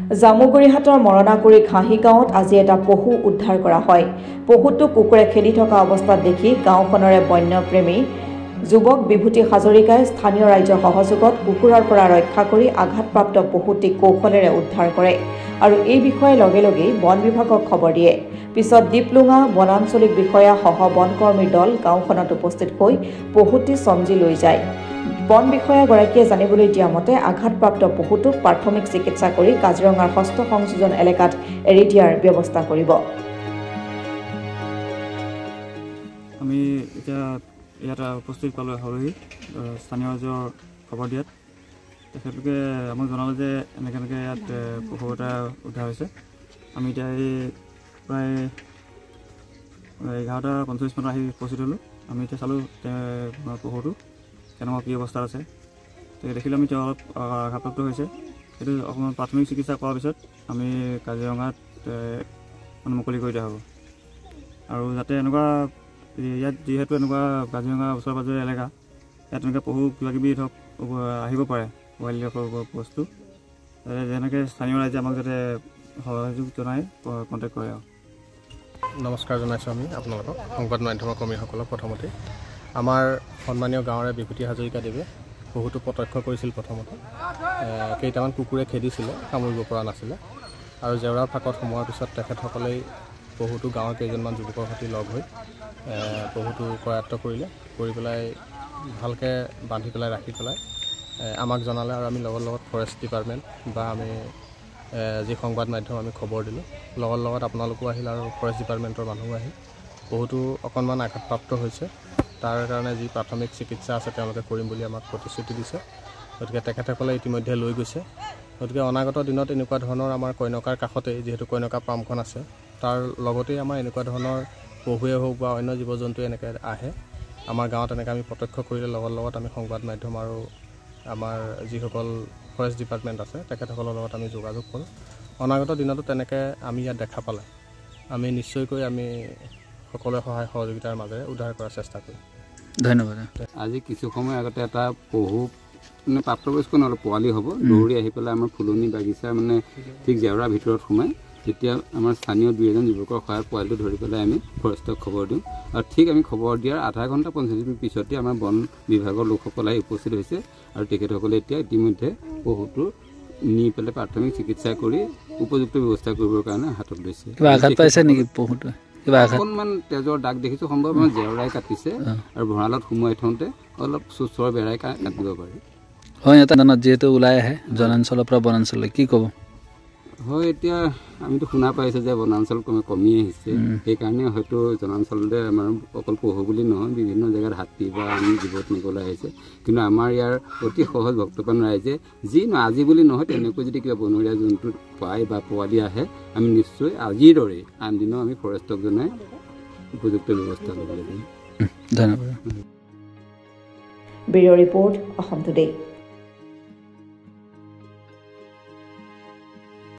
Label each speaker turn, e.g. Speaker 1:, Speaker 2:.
Speaker 1: জামুগুৰিহাটৰ মৰণাগুৰি ঘাঁহি গাঁৱত আজি এটা পশু উদ্ধাৰ কৰা হয়। পশুটো কুকুৰে খেলি থকা অৱস্থাত দেখি গাঁওখনৰে বন্যপ্ৰেমী যুৱক বিভূতি হাজৰিকাই স্থানীয় ৰাইজৰ সহযোগত কুকুৰৰ পৰা ৰক্ষা কৰি আঘাতপ্ৰাপ্ত পশুটিক কৌশলেৰে উদ্ধাৰ কৰে আৰু এই বিষয়ে লগে লগেই বন বিভাগক খবৰ দিয়ে। পিছত দীপলুঙা বনাঞ্চলিক বিষয়া সহ বনকৰ্মীৰ দল গাঁওখনত উপস্থিত হৈ পশুটি চমজি লৈ যায়। বন বিষয়াগৰাকীয়ে জানিবলৈ দিয়া মতে আঘাতপ্ৰাপ্ত পশুটোক প্ৰাথমিক চিকিৎসা কৰি কাজিৰঙাৰ হস্ত সংযোজন এলেকাত এৰি দিয়াৰ ব্যৱস্থা কৰিব।
Speaker 2: আমি এতিয়া ইয়াত উপস্থিত পালোঁ হৰহি স্থানীয় ৰাইজৰ খবৰ দিয়াত তেখেতলোকে আমাক জনালে যে এনেকৈ ইয়াত পশু এটা উদ্ধাৰ হৈছে। আমি এতিয়া এই প্ৰায় 11:45 আহি উপস্থিত হ'লোঁ। আমি এতিয়া চালোঁ পশুটো কেনেকুৱা কি অৱস্থাত আছে। দেখিলোঁ আমি এতিয়া অলপ আঘাতপ্ৰাপ্ত হৈছে। সেইটো অকণমান প্ৰাথমিক চিকিৎসা কৰাৰ পিছত আমি কাজিৰঙাত মুকলি কৰি দিয়া হ'ব। আৰু যাতে এনেকুৱা ইয়াত যিহেতু এনেকুৱা কাজিৰঙা ওচৰে পাজৰে এলেকা, ইয়াত এনেকৈ পশু কিবাকিবি ধৰক আহিব পাৰে ৱাইল্ড লাইফৰ বস্তু, যেনেকৈ স্থানীয় ৰাইজে আমাক যাতে সহযোগ জনাই কণ্টেক্ট কৰে।
Speaker 3: নমস্কাৰ জনাইছোঁ আমি আপোনালোকক সংবাদ মাধ্যমৰ কৰ্মীসকলক। প্ৰথমতে আমাৰ সন্মানীয় গাঁৱৰে বিভূতি হাজৰিকাদেৱে পশুটো প্ৰত্যক্ষ কৰিছিল। প্ৰথমতে কেইটামান কুকুৰে খেদিছিলে, কামুৰিব পৰা নাছিলে আৰু জেওৰাৰ ফাঁকত সোমোৱাৰ পিছত তেখেতসকলেই পশুটো গাঁৱৰ কেইজনমান যুৱকৰ সৈতে লগ হৈ পশুটো কৰায়ত্ব কৰিলে, কৰি পেলাই ভালকৈ বান্ধি পেলাই ৰাখি পেলাই আমাক জনালে আৰু আমি লগত ফৰেষ্ট ডিপাৰ্টমেণ্ট বা আমি যি সংবাদ মাধ্যম আমি খবৰ দিলোঁ, লগত আপোনালোকো আহিল আৰু ফৰেষ্ট ডিপাৰ্টমেণ্টৰ মানুহো আহিল। বহুতো অকণমান আঘাতপ্ৰাপ্ত হৈছে, তাৰ কাৰণে যি প্ৰাথমিক চিকিৎসা আছে তেওঁলোকে কৰিম বুলি আমাক প্ৰতিশ্ৰুতি দিছে। গতিকে তেখেতসকলে ইতিমধ্যে লৈ গৈছে। গতিকে অনাগত দিনত এনেকুৱা ধৰণৰ আমাৰ কইনকাৰ কাষতেই যিহেতু কইনকা পামখন আছে, তাৰ লগতেই আমাৰ এনেকুৱা ধৰণৰ পহুৱে হওক বা অন্য জীৱ জন্তু এনেকৈ আহে আমাৰ গাঁৱত। এনেকৈ আমি প্ৰত্যক্ষ কৰিলে লগত আমি সংবাদ মাধ্যম আৰু আমাৰ যিসকল ফৰেষ্ট ডিপাৰ্টমেণ্ট আছে তেখেতসকলৰ লগত আমি যোগাযোগ কৰোঁ। অনাগত দিনতো তেনেকৈ আমি ইয়াত দেখা পালে আমি নিশ্চয়কৈ আমি সকলোৱে সহায় সহযোগিতাৰ মাজেৰে উদ্ধাৰ কৰাৰ চেষ্টা কৰিম।
Speaker 4: ধন্যবাদ। আজি কিছু সময় আগতে এটা পহু মানে প্ৰাপ্তবয়স্ক নহ'লে পোৱালি হ'ব, দৌৰি আহি পেলাই আমাৰ ফুলনি বাগিচা মানে ঠিক জেওৰাৰ ভিতৰত সোমাই। তেতিয়া আমাৰ স্থানীয় 2-এজন যুৱকৰ সহায়ত পোৱালিটো ধৰি পেলাই আমি ফৰেষ্টক খবৰ দিওঁ আৰু ঠিক আমি খবৰ দিয়াৰ আধা ঘণ্টা 45 মিনিট পিছতে আমাৰ বন বিভাগৰ লোকসকল আহি উপস্থিত হৈছে আৰু তেখেতসকলে এতিয়া ইতিমধ্যে পশুটো নি পেলাই প্ৰাথমিক চিকিৎসা কৰি উপযুক্ত ব্যৱস্থা কৰিবৰ কাৰণে হাতত লৈছে। অকণমান তেজৰ দাগ দেখিছোঁ, সম্ভৱ আমাৰ জেওৰাই কাটিছে আৰু ভঁৰালত সোমোৱাই থওঁতে অলপ চোচৰ বেৰাই কাটিব পাৰে।
Speaker 5: হয়, এটা যিহেতু ওলাই আহে জনাঞ্চলৰ পৰা বনাঞ্চললৈ, কি ক'ব?
Speaker 4: হয়, এতিয়া আমিতো শুনা পাইছোঁ যে বনাঞ্চল কমি আহিছে, সেইকাৰণে হয়তো জনাঞ্চলতে আমাৰ অকল পহু বুলি নহয় বিভিন্ন জেগাত হাতী বা আমি জীৱ নিবলৈ আহিছে। কিন্তু আমাৰ ইয়াৰ অতি সহজ ভক্তপ্ৰাণ ৰাইজে যি আজি বুলি নহয় তেনেকৈ যদি কিবা বনৰীয়া জন্তু পায় বা পোৱালি আহে আমি নিশ্চয় আজিৰ দৰে আন দিনো আমি ফৰেষ্টক জনাই উপযুক্ত ব্যৱস্থা ল'বলৈ দিম।
Speaker 5: ধন্যবাদ।
Speaker 1: Bureau' report Assam today.